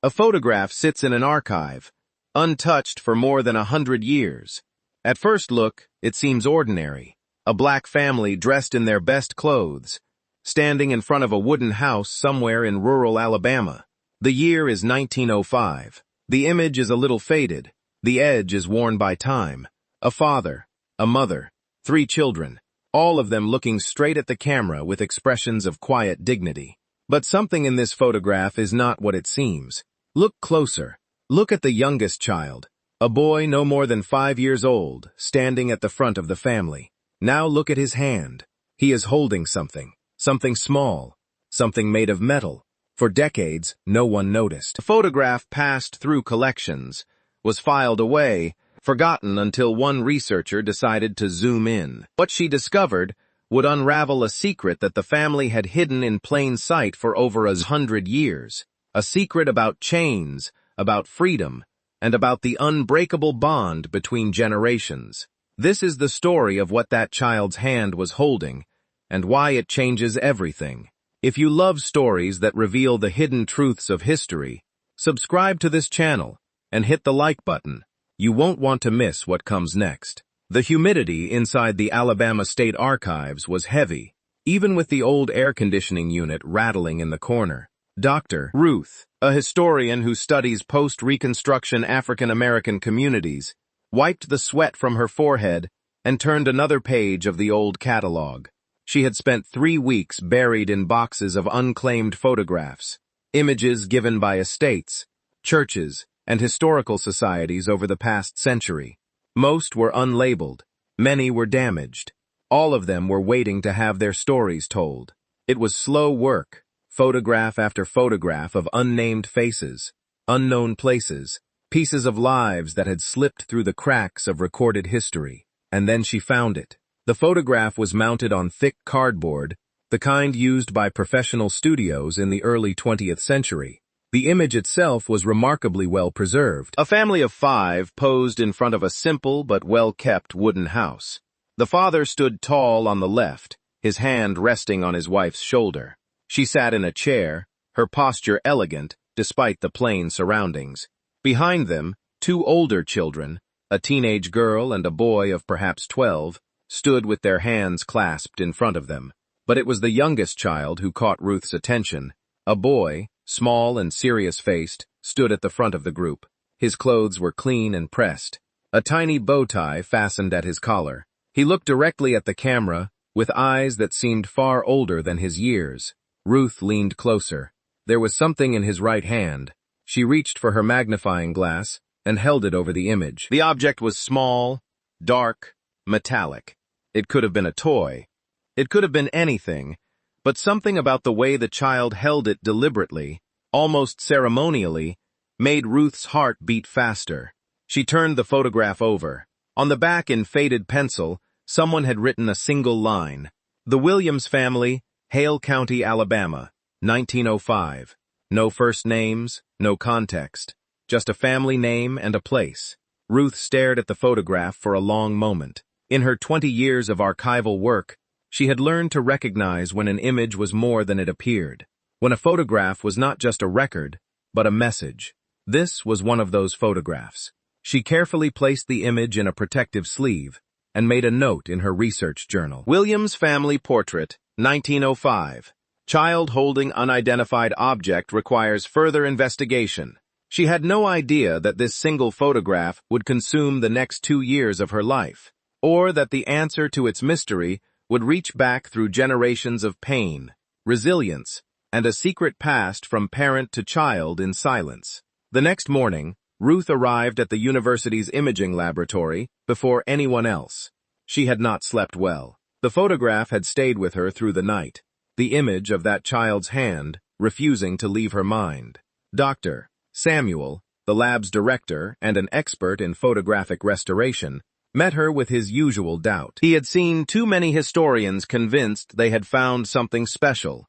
A photograph sits in an archive, untouched for more than 100 years. At first look, it seems ordinary. A black family dressed in their best clothes, standing in front of a wooden house somewhere in rural Alabama. The year is 1905. The image is a little faded. The edge is worn by time. A father, a mother, 3 children, all of them looking straight at the camera with expressions of quiet dignity. But something in this photograph is not what it seems. Look closer. Look at the youngest child, a boy no more than 5 years old, standing at the front of the family. Now look at his hand. He is holding something small, something made of metal. For decades, no one noticed. The photograph passed through collections, was filed away, forgotten until one researcher decided to zoom in. What she discovered would unravel a secret that the family had hidden in plain sight for over 100 years. A secret about chains, about freedom, and about the unbreakable bond between generations. This is the story of what that child's hand was holding, and why it changes everything. If you love stories that reveal the hidden truths of history, subscribe to this channel and hit the like button. You won't want to miss what comes next. The humidity inside the Alabama State Archives was heavy, even with the old air conditioning unit rattling in the corner. Dr. Ruth, a historian who studies post-Reconstruction African-American communities, wiped the sweat from her forehead and turned another page of the old catalog. She had spent 3 weeks buried in boxes of unclaimed photographs, images given by estates, churches, and historical societies over the past century. Most were unlabeled, many were damaged. All of them were waiting to have their stories told. It was slow work, photograph after photograph of unnamed faces, unknown places, pieces of lives that had slipped through the cracks of recorded history. And then she found it. The photograph was mounted on thick cardboard, the kind used by professional studios in the early 20th century. The image itself was remarkably well preserved. A family of 5 posed in front of a simple but well-kept wooden house. The father stood tall on the left, his hand resting on his wife's shoulder. She sat in a chair, her posture elegant despite the plain surroundings. Behind them, 2 older children, a teenage girl and a boy of perhaps 12, stood with their hands clasped in front of them. But it was the youngest child who caught Ruth's attention. A boy, small and serious-faced, stood at the front of the group. His clothes were clean and pressed, a tiny bow tie fastened at his collar. He looked directly at the camera, with eyes that seemed far older than his years. Ruth leaned closer. There was something in his right hand. She reached for her magnifying glass and held it over the image. The object was small, dark, metallic. It could have been a toy. It could have been anything, but something about the way the child held it deliberately, almost ceremonially, made Ruth's heart beat faster. She turned the photograph over. On the back in faded pencil, someone had written a single line. The Williams family, Hale County, Alabama, 1905. No first names, no context. Just a family name and a place. Ruth stared at the photograph for a long moment. In her 20 years of archival work, she had learned to recognize when an image was more than it appeared, when a photograph was not just a record, but a message. This was one of those photographs. She carefully placed the image in a protective sleeve and made a note in her research journal. Williams Family Portrait, 1905. Child holding unidentified object requires further investigation. She had no idea that this single photograph would consume the next 2 years of her life, or that the answer to its mystery would reach back through generations of pain, resilience, and a secret passed from parent to child in silence. The next morning, Ruth arrived at the university's imaging laboratory before anyone else. She had not slept well. The photograph had stayed with her through the night, the image of that child's hand refusing to leave her mind. Dr. Samuel, the lab's director and an expert in photographic restoration, met her with his usual doubt. He had seen too many historians convinced they had found something special,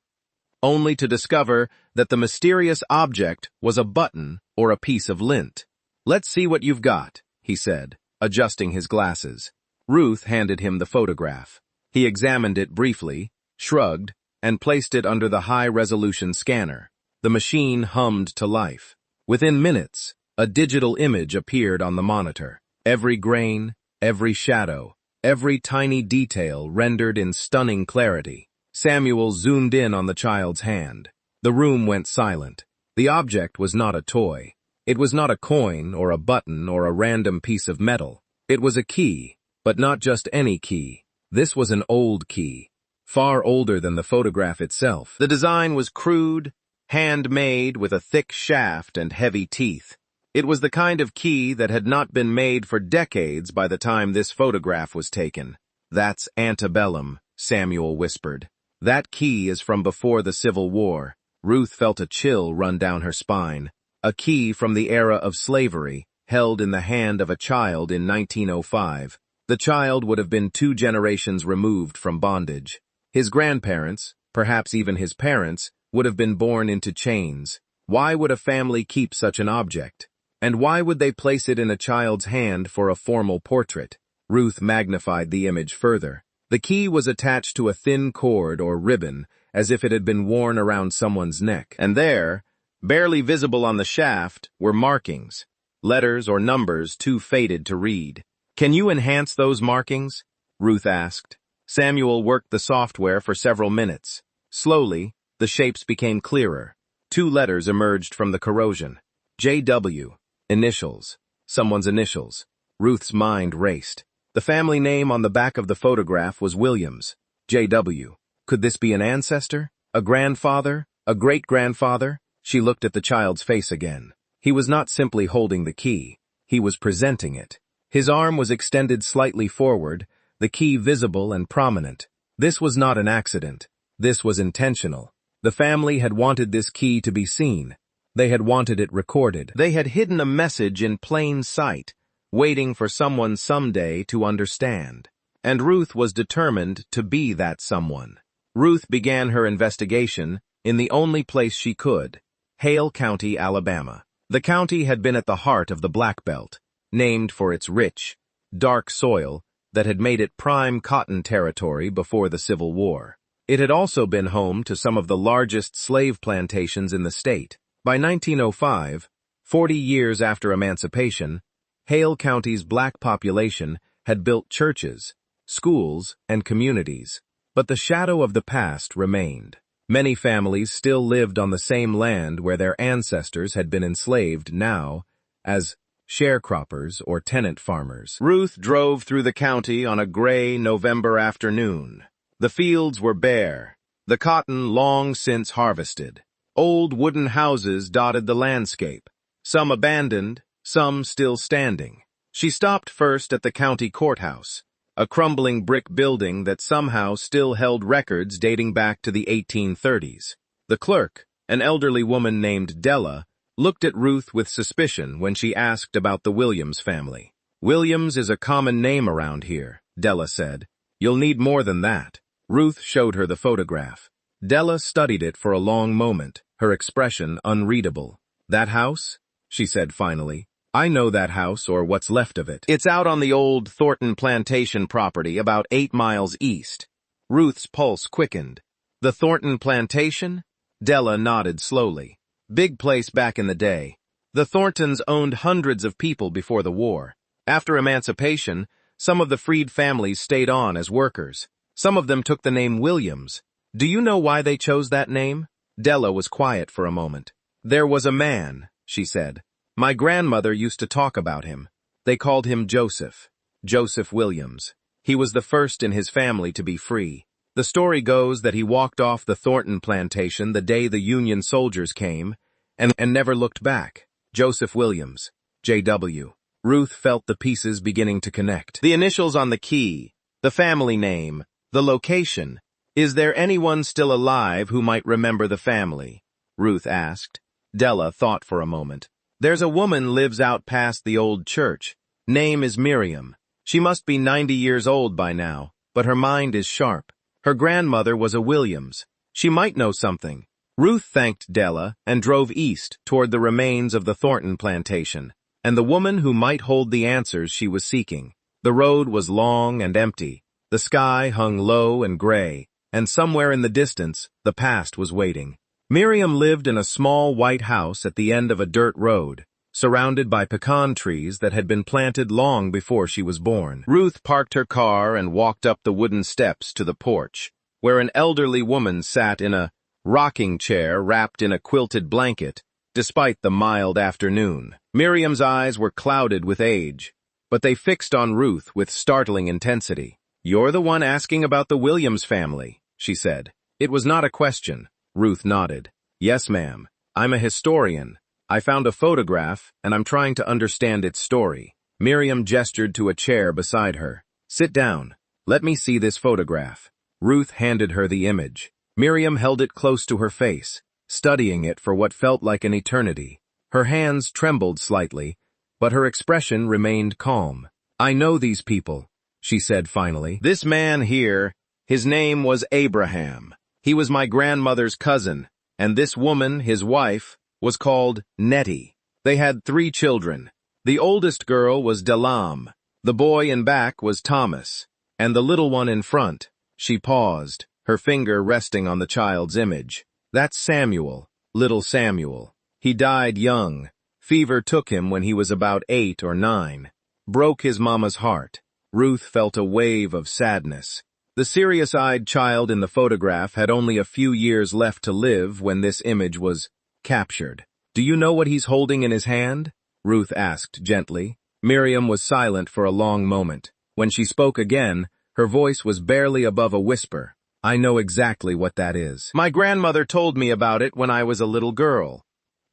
only to discover that the mysterious object was a button or a piece of lint. "Let's see what you've got," he said, adjusting his glasses. Ruth handed him the photograph. He examined it briefly, shrugged, and placed it under the high-resolution scanner. The machine hummed to life. Within minutes, a digital image appeared on the monitor. Every grain, every shadow, every tiny detail rendered in stunning clarity. Samuel zoomed in on the child's hand. The room went silent. The object was not a toy. It was not a coin or a button or a random piece of metal. It was a key, but not just any key. This was an old key, far older than the photograph itself. The design was crude, handmade with a thick shaft and heavy teeth. It was the kind of key that had not been made for decades by the time this photograph was taken. "That's antebellum," Samuel whispered. "That key is from before the Civil War." Ruth felt a chill run down her spine. A key from the era of slavery, held in the hand of a child in 1905. The child would have been 2 generations removed from bondage. His grandparents, perhaps even his parents, would have been born into chains. Why would a family keep such an object? And why would they place it in a child's hand for a formal portrait? Ruth magnified the image further. The key was attached to a thin cord or ribbon, as if it had been worn around someone's neck. And there, barely visible on the shaft, were markings, letters or numbers too faded to read. "Can you enhance those markings?" Ruth asked. Samuel worked the software for several minutes. Slowly, the shapes became clearer. 2 letters emerged from the corrosion. JW. Initials. Someone's initials. Ruth's mind raced. The family name on the back of the photograph was Williams. JW. Could this be an ancestor? A grandfather? A great-grandfather? She looked at the child's face again. He was not simply holding the key. He was presenting it. His arm was extended slightly forward, the key visible and prominent. This was not an accident. This was intentional. The family had wanted this key to be seen. They had wanted it recorded. They had hidden a message in plain sight, waiting for someone someday to understand. And Ruth was determined to be that someone. Ruth began her investigation in the only place she could, Hale County, Alabama. The county had been at the heart of the Black Belt, named for its rich, dark soil that had made it prime cotton territory before the Civil War. It had also been home to some of the largest slave plantations in the state. By 1905, 40 years after emancipation, Hale County's black population had built churches, schools, and communities. But the shadow of the past remained. Many families still lived on the same land where their ancestors had been enslaved now as sharecroppers or tenant farmers. Ruth drove through the county on a gray November afternoon. The fields were bare, the cotton long since harvested. Old wooden houses dotted the landscape, some abandoned, some still standing. She stopped first at the county courthouse, a crumbling brick building that somehow still held records dating back to the 1830s. The clerk, an elderly woman named Della, looked at Ruth with suspicion when she asked about the Williams family. "Williams is a common name around here," Della said. "You'll need more than that." Ruth showed her the photograph. Della studied it for a long moment, her expression unreadable. "That house?" she said finally. "I know that house, or what's left of it. It's out on the old Thornton plantation property about 8 miles east." Ruth's pulse quickened. "The Thornton plantation?" Della nodded slowly. "Big place back in the day. The Thorntons owned hundreds of people before the war. After emancipation, some of the freed families stayed on as workers. Some of them took the name Williams. Do you know why they chose that name?" Della was quiet for a moment. "There was a man," she said. "My grandmother used to talk about him. They called him Joseph. Joseph Williams. He was the first in his family to be free. The story goes that he walked off the Thornton plantation the day the Union soldiers came and never looked back. Joseph Williams. J.W. Ruth felt the pieces beginning to connect. The initials on the key, the family name, the location. "Is there anyone still alive who might remember the family?" Ruth asked. Della thought for a moment. "There's a woman lives out past the old church. Name is Miriam. She must be 90 years old by now, but her mind is sharp. Her grandmother was a Williams. She might know something." Ruth thanked Della and drove east toward the remains of the Thornton plantation, and the woman who might hold the answers she was seeking. The road was long and empty. The sky hung low and gray, and somewhere in the distance, the past was waiting. Miriam lived in a small white house at the end of a dirt road, surrounded by pecan trees that had been planted long before she was born. Ruth parked her car and walked up the wooden steps to the porch, where an elderly woman sat in a rocking chair wrapped in a quilted blanket, despite the mild afternoon. Miriam's eyes were clouded with age, but they fixed on Ruth with startling intensity. "You're the one asking about the Williams family," she said. It was not a question. Ruth nodded. "Yes, ma'am. I'm a historian. I found a photograph, and I'm trying to understand its story." Miriam gestured to a chair beside her. "Sit down. Let me see this photograph." Ruth handed her the image. Miriam held it close to her face, studying it for what felt like an eternity. Her hands trembled slightly, but her expression remained calm. "I know these people," she said finally. "This man here, his name was Abraham. He was my grandmother's cousin, and this woman, his wife, was called Nettie. They had 3 children. The oldest girl was Delam, the boy in back was Thomas, and the little one in front." She paused, her finger resting on the child's image. "That's Samuel, little Samuel. He died young. Fever took him when he was about 8 or 9. Broke his mama's heart." Ruth felt a wave of sadness. The serious-eyed child in the photograph had only a few years left to live when this image was captured. "Do you know what he's holding in his hand?" Ruth asked gently. Miriam was silent for a long moment. When she spoke again, her voice was barely above a whisper. "I know exactly what that is. My grandmother told me about it when I was a little girl.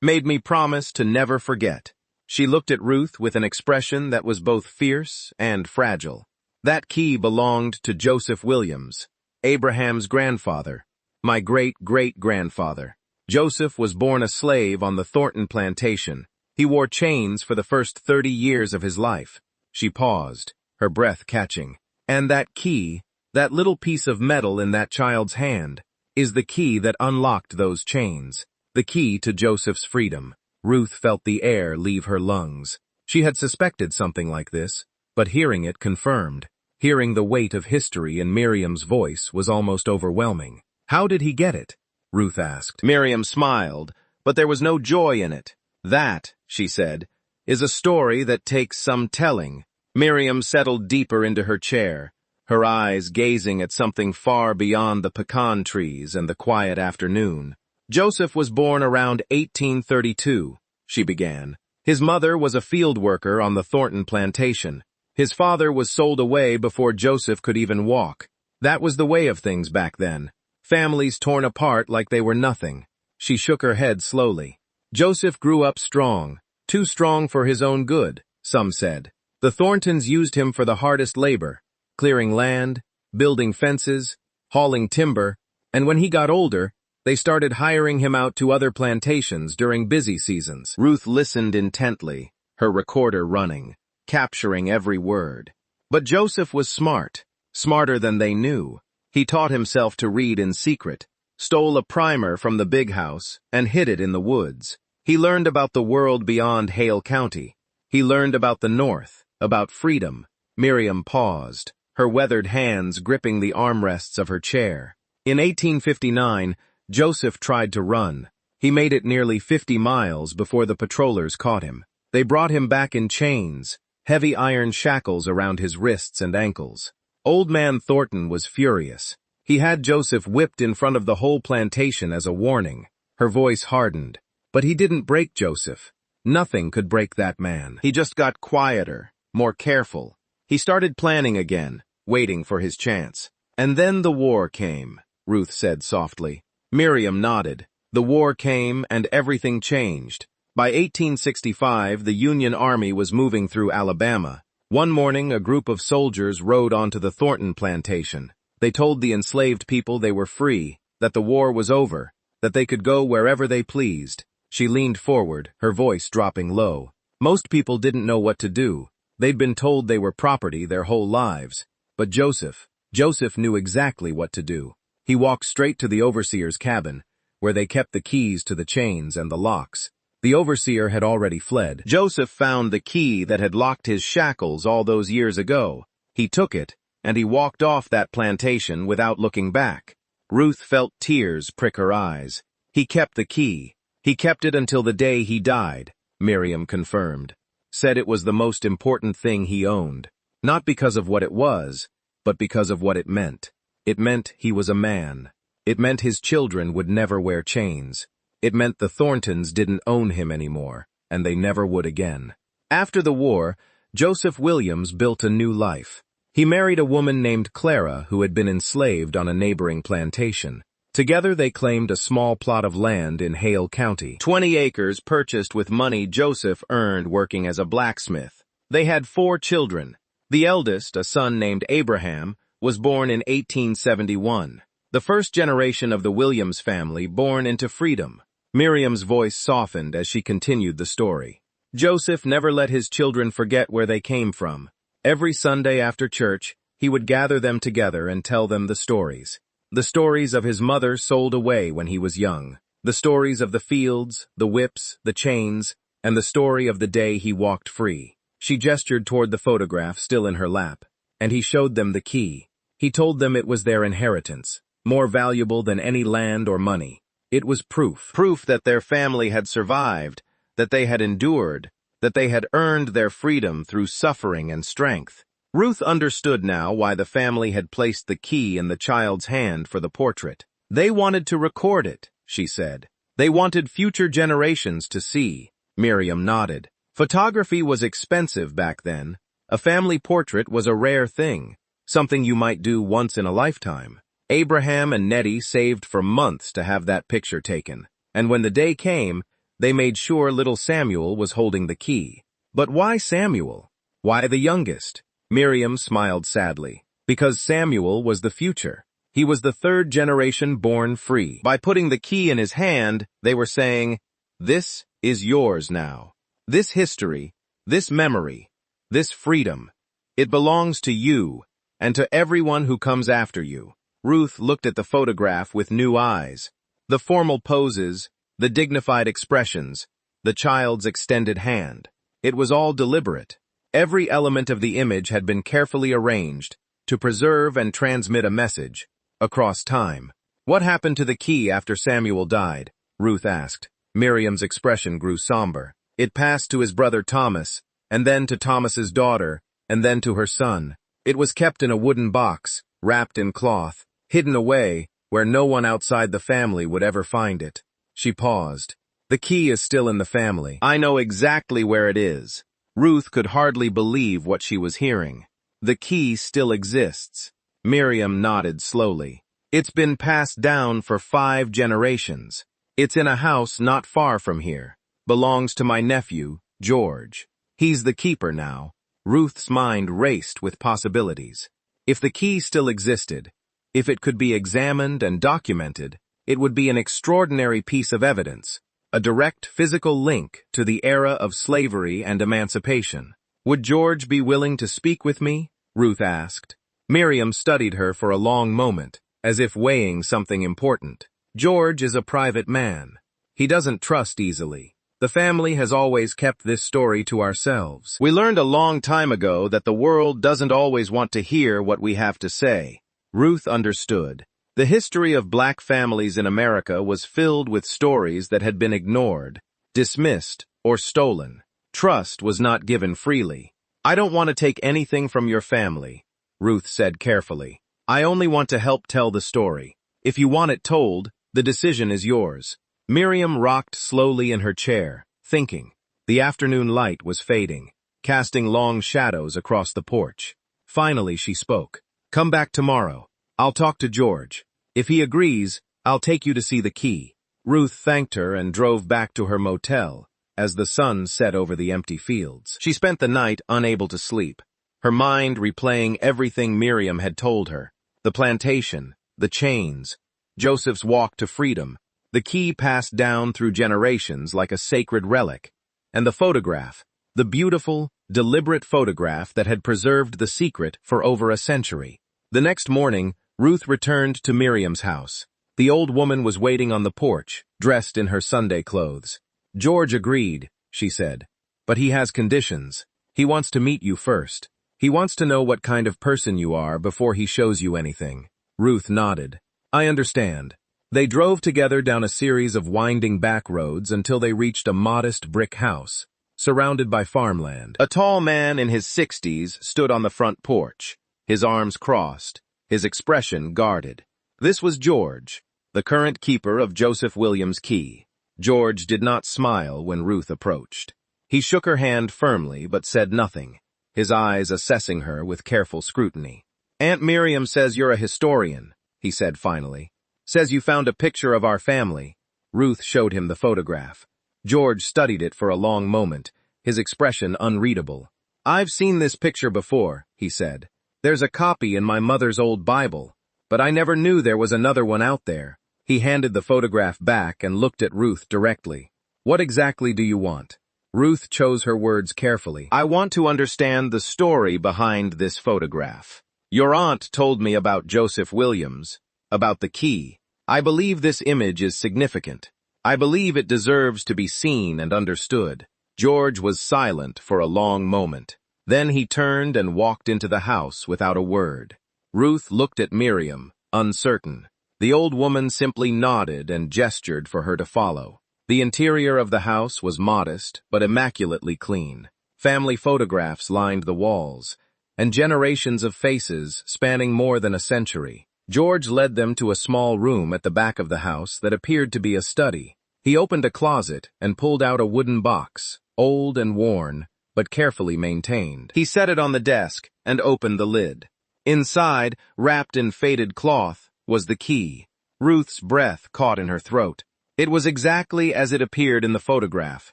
Made me promise to never forget." She looked at Ruth with an expression that was both fierce and fragile. "That key belonged to Joseph Williams, Abraham's grandfather, my great-great-grandfather. Joseph was born a slave on the Thornton plantation. He wore chains for the first 30 years of his life." She paused, her breath catching. "And that key, that little piece of metal in that child's hand, is the key that unlocked those chains, the key to Joseph's freedom." Ruth felt the air leave her lungs. She had suspected something like this, but hearing it confirmed. Hearing the weight of history in Miriam's voice was almost overwhelming. "How did he get it?" Ruth asked. Miriam smiled, but there was no joy in it. "That," she said, "is a story that takes some telling." Miriam settled deeper into her chair, her eyes gazing at something far beyond the pecan trees and the quiet afternoon. "Joseph was born around 1832, she began. "His mother was a field worker on the Thornton plantation. His father was sold away before Joseph could even walk. That was the way of things back then. Families torn apart like they were nothing." She shook her head slowly. "Joseph grew up strong, too strong for his own good," some said. "The Thorntons used him for the hardest labor, clearing land, building fences, hauling timber, and when he got older, they started hiring him out to other plantations during busy seasons." Ruth listened intently, her recorder running, capturing every word. "But Joseph was smart, smarter than they knew. He taught himself to read in secret, stole a primer from the big house, and hid it in the woods. He learned about the world beyond Hale County. He learned about the North, about freedom." Miriam paused, her weathered hands gripping the armrests of her chair. "In 1859, Joseph tried to run. He made it nearly 50 miles before the patrollers caught him. They brought him back in chains, heavy iron shackles around his wrists and ankles. Old man Thornton was furious. He had Joseph whipped in front of the whole plantation as a warning." Her voice hardened. "But he didn't break Joseph. Nothing could break that man. He just got quieter, more careful. He started planning again, waiting for his chance. And then the war came," Ruth said softly. Miriam nodded. "The war came and everything changed. By 1865, the Union Army was moving through Alabama. One morning, a group of soldiers rode onto the Thornton plantation. They told the enslaved people they were free, that the war was over, that they could go wherever they pleased." She leaned forward, her voice dropping low. "Most people didn't know what to do. They'd been told they were property their whole lives. But Joseph knew exactly what to do. He walked straight to the overseer's cabin, where they kept the keys to the chains and the locks. The overseer had already fled. Joseph found the key that had locked his shackles all those years ago. He took it, and he walked off that plantation without looking back." Ruth felt tears prick her eyes. He kept the key. He kept it until the day he died, Miriam confirmed. Said it was the most important thing he owned. Not because of what it was, but because of what it meant. It meant he was a man. It meant his children would never wear chains. It meant the Thorntons didn't own him anymore, and they never would again. After the war, Joseph Williams built a new life. He married a woman named Clara who had been enslaved on a neighboring plantation. Together they claimed a small plot of land in Hale County, 20 acres purchased with money Joseph earned working as a blacksmith. They had 4 children. The eldest, a son named Abraham, was born in 1871. The first generation of the Williams family born into freedom. Miriam's voice softened as she continued the story. Joseph never let his children forget where they came from. Every Sunday after church, he would gather them together and tell them the stories. The stories of his mother sold away when he was young. The stories of the fields, the whips, the chains, and the story of the day he walked free. She gestured toward the photograph still in her lap, and he showed them the key. He told them it was their inheritance, more valuable than any land or money. It was proof that their family had survived, that they had endured, that they had earned their freedom through suffering and strength. Ruth understood now why the family had placed the key in the child's hand for the portrait. They wanted to record it, she said. They wanted future generations to see. Miriam nodded. Photography was expensive back then. A family portrait was a rare thing, something you might do once in a lifetime. Abraham and Nettie saved for months to have that picture taken, and when the day came, they made sure little Samuel was holding the key. But why Samuel? Why the youngest? Miriam smiled sadly. Because Samuel was the future. He was the 3rd generation born free. By putting the key in his hand, they were saying, "This is yours now. This history, this memory, this freedom, it belongs to you and to everyone who comes after you." Ruth looked at the photograph with new eyes. The formal poses, the dignified expressions, the child's extended hand. It was all deliberate. Every element of the image had been carefully arranged to preserve and transmit a message across time. What happened to the key after Samuel died? Ruth asked. Miriam's expression grew somber. It passed to his brother Thomas, and then to Thomas's daughter, and then to her son. It was kept in a wooden box, wrapped in cloth, hidden away where no one outside the family would ever find it. She paused. The key is still in the family. I know exactly where it is. Ruth could hardly believe what she was hearing. The key still exists. Miriam nodded slowly. It's been passed down for 5 generations. It's in a house not far from here. Belongs to my nephew, George. He's the keeper now. Ruth's mind raced with possibilities. If the key still existed, if it could be examined and documented, it would be an extraordinary piece of evidence, a direct physical link to the era of slavery and emancipation. Would George be willing to speak with me? Ruth asked. Miriam studied her for a long moment, as if weighing something important. George is a private man. He doesn't trust easily. The family has always kept this story to ourselves. We learned a long time ago that the world doesn't always want to hear what we have to say. Ruth understood. The history of black families in America was filled with stories that had been ignored, dismissed, or stolen. Trust was not given freely. I don't want to take anything from your family, Ruth said carefully. I only want to help tell the story. If you want it told, the decision is yours. Miriam rocked slowly in her chair, thinking. The afternoon light was fading, casting long shadows across the porch. Finally she spoke. Come back tomorrow. I'll talk to George. If he agrees, I'll take you to see the key. Ruth thanked her and drove back to her motel as the sun set over the empty fields. She spent the night unable to sleep, her mind replaying everything Miriam had told her. The plantation, the chains, Joseph's walk to freedom, the key passed down through generations like a sacred relic, and the photograph, the beautiful, deliberate photograph that had preserved the secret for over a century. The next morning, Ruth returned to Miriam's house. The old woman was waiting on the porch, dressed in her Sunday clothes. George agreed, she said, but he has conditions. He wants to meet you first. He wants to know what kind of person you are before he shows you anything. Ruth nodded. I understand. They drove together down a series of winding back roads until they reached a modest brick house, surrounded by farmland. A tall man in his 60s stood on the front porch, his arms crossed, his expression guarded. This was George, the current keeper of Joseph Williams' key. George did not smile when Ruth approached. He shook her hand firmly but said nothing, his eyes assessing her with careful scrutiny. "Aunt Miriam says you're a historian," he said finally. "Says you found a picture of our family." Ruth showed him the photograph. George studied it for a long moment, his expression unreadable. "I've seen this picture before," he said. "There's a copy in my mother's old Bible, but I never knew there was another one out there." He handed the photograph back and looked at Ruth directly. "What exactly do you want?" Ruth chose her words carefully. "I want to understand the story behind this photograph. Your aunt told me about Joseph Williams, about the key. I believe this image is significant. I believe it deserves to be seen and understood." George was silent for a long moment. Then he turned and walked into the house without a word. Ruth looked at Miriam, uncertain. The old woman simply nodded and gestured for her to follow. The interior of the house was modest but immaculately clean. Family photographs lined the walls, and generations of faces spanning more than a century. George led them to a small room at the back of the house that appeared to be a study. He opened a closet and pulled out a wooden box, old and worn, but carefully maintained. He set it on the desk and opened the lid. Inside, wrapped in faded cloth, was the key. Ruth's breath caught in her throat. It was exactly as it appeared in the photograph,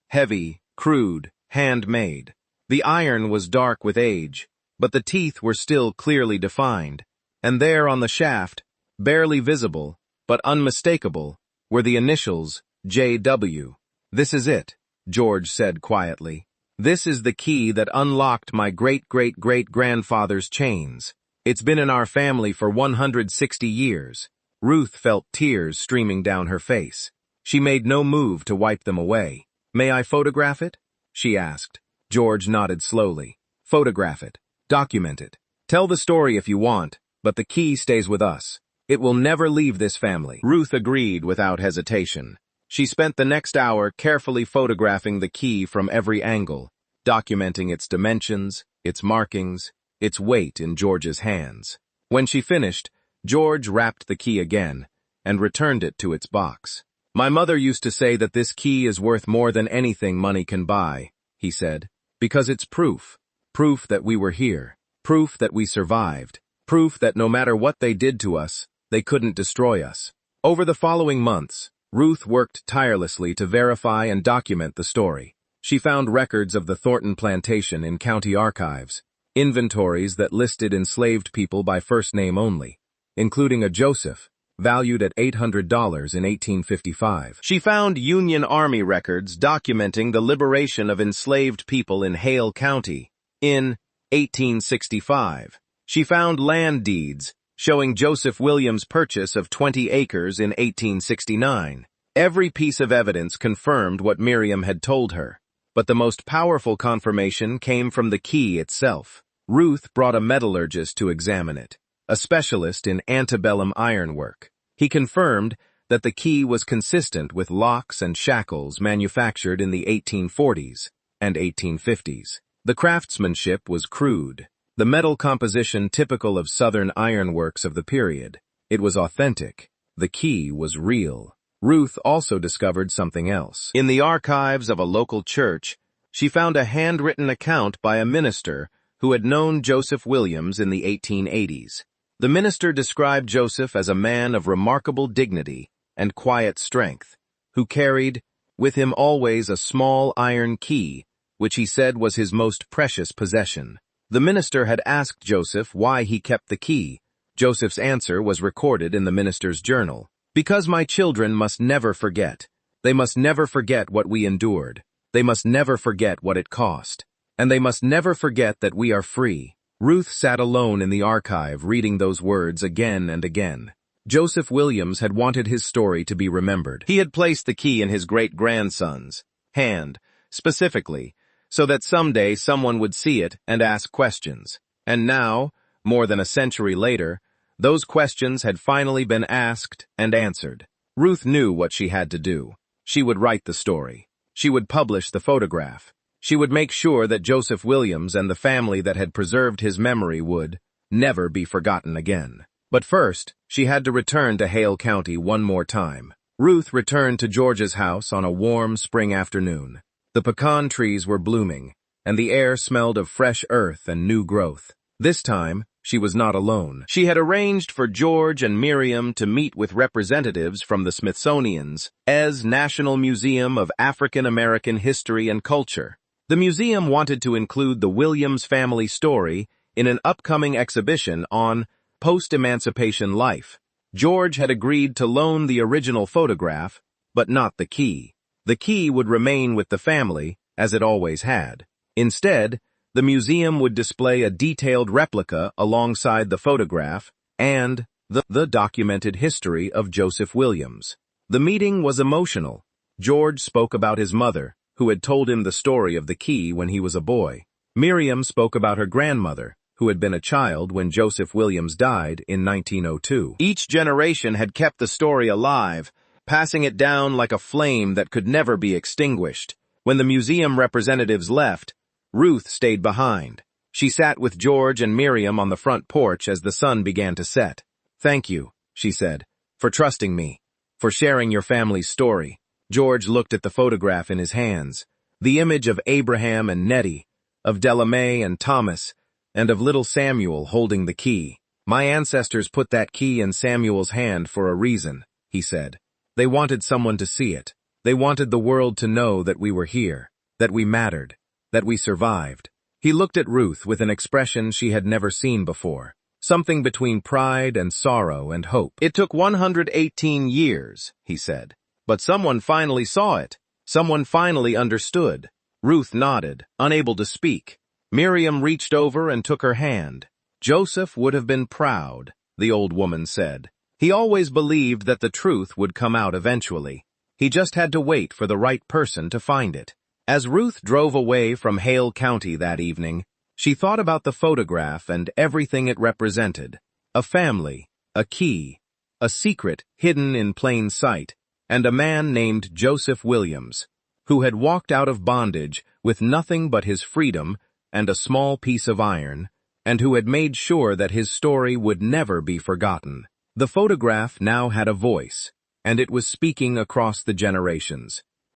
heavy, crude, handmade. The iron was dark with age, but the teeth were still clearly defined, and there on the shaft, barely visible, but unmistakable, were the initials J.W. "This is it," George said quietly. "This is the key that unlocked my great-great-great-grandfather's chains. It's been in our family for 160 years. Ruth felt tears streaming down her face. She made no move to wipe them away. "May I photograph it?" she asked. George nodded slowly. "Photograph it. Document it. Tell the story if you want, but the key stays with us. It will never leave this family." Ruth agreed without hesitation. She spent the next hour carefully photographing the key from every angle, documenting its dimensions, its markings, its weight in George's hands. When she finished, George wrapped the key again and returned it to its box. "My mother used to say that this key is worth more than anything money can buy," he said, "because it's proof. Proof that we were here. Proof that we survived. Proof that no matter what they did to us, they couldn't destroy us." Over the following months, Ruth worked tirelessly to verify and document the story. She found records of the Thornton plantation in county archives, inventories that listed enslaved people by first name only, including a Joseph, valued at $800 in 1855. She found Union Army records documenting the liberation of enslaved people in Hale County in 1865. She found land deeds showing Joseph Williams' purchase of 20 acres in 1869. Every piece of evidence confirmed what Miriam had told her, but the most powerful confirmation came from the key itself. Ruth brought a metallurgist to examine it, a specialist in antebellum ironwork. He confirmed that the key was consistent with locks and shackles manufactured in the 1840s and 1850s. The craftsmanship was crude, the metal composition typical of southern ironworks of the period. It was authentic. The key was real. Ruth also discovered something else. In the archives of a local church, she found a handwritten account by a minister who had known Joseph Williams in the 1880s. The minister described Joseph as a man of remarkable dignity and quiet strength, who carried with him always a small iron key, which he said was his most precious possession. The minister had asked Joseph why he kept the key. Joseph's answer was recorded in the minister's journal. "Because my children must never forget. They must never forget what we endured. They must never forget what it cost. And they must never forget that we are free." Ruth sat alone in the archive reading those words again and again. Joseph Williams had wanted his story to be remembered. He had placed the key in his great-grandson's hand, specifically, so that someday someone would see it and ask questions. And now, more than a century later, Those questions had finally been asked and answered. Ruth knew what she had to do. She would write the story. She would publish the photograph. She would make sure that Joseph Williams and the family that had preserved his memory would never be forgotten again. But first, she had to return to Hale County one more time. Ruth returned to George's house on a warm spring afternoon. The pecan trees were blooming, and the air smelled of fresh earth and new growth. This time, she was not alone. She had arranged for George and Miriam to meet with representatives from the Smithsonian's National Museum of African American History and Culture. The museum wanted to include the Williams family story in an upcoming exhibition on post-emancipation life. George had agreed to loan the original photograph, but not the key. The key would remain with the family, as it always had. Instead, the museum would display a detailed replica alongside the photograph and the documented history of Joseph Williams. The meeting was emotional. George spoke about his mother, who had told him the story of the key when he was a boy. Miriam spoke about her grandmother, who had been a child when Joseph Williams died in 1902. Each generation had kept the story alive, passing it down like a flame that could never be extinguished. When the museum representatives left, Ruth stayed behind. She sat with George and Miriam on the front porch as the sun began to set. "Thank you," she said, "for trusting me, for sharing your family's story." George looked at the photograph in his hands, the image of Abraham and Nettie, of Delamay and Thomas, and of little Samuel holding the key. "My ancestors put that key in Samuel's hand for a reason," he said. "They wanted someone to see it. They wanted the world to know that we were here, that we mattered, that we survived." He looked at Ruth with an expression she had never seen before, something between pride and sorrow and hope. "It took 118 years, he said. "But someone finally saw it. Someone finally understood." Ruth nodded, unable to speak. Miriam reached over and took her hand. "Joseph would have been proud," the old woman said. "He always believed that the truth would come out eventually. He just had to wait for the right person to find it." As Ruth drove away from Hale County that evening, she thought about the photograph and everything it represented. A family, a key, a secret hidden in plain sight, and a man named Joseph Williams, who had walked out of bondage with nothing but his freedom and a small piece of iron, and who had made sure that his story would never be forgotten. The photograph now had a voice, and it was speaking across the generations.